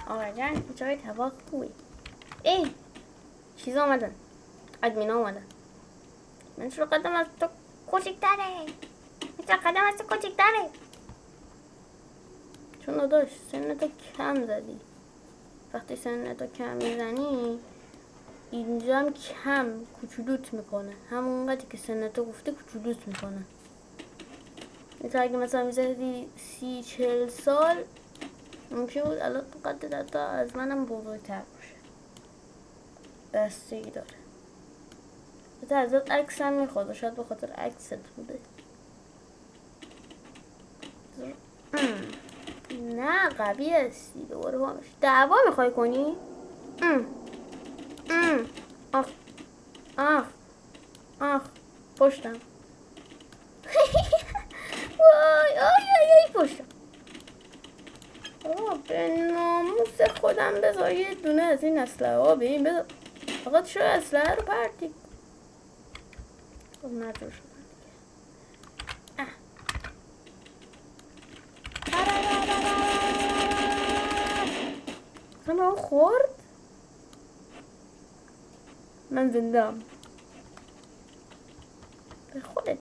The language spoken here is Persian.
آقا جان جای هوا خوبی. ای چیز آمدن، ادمینا آمدن. من چرا قدم از تو کوچکتره؟ چون داداش سن تو کم زدی. وقتی سن تو کم میزنی اینجا هم کم کوچولوت میکنه، همونقدر که سن تو گفته کوچولوت میکنه. تو اگه مثلا میزدی 30-40 سال ممکن بود الان قد تا از منم بزرگتر باشه. بستگی داره. حتی ازت عکس هم میخواد، شاید به خاطر عکست بوده. نه قوی هستی. دوباره با دعوا میخوای کنی؟ آخ آخ آخ پشتم. وای آی آی آی پشتم. به ناموس خودم بذار یه دونه از این اسلحه ها به این بذار. فقط چرا اسلحه رو پرتی؟ خب نجور شدن دیگه. من خورد؟ من زندم. به خودت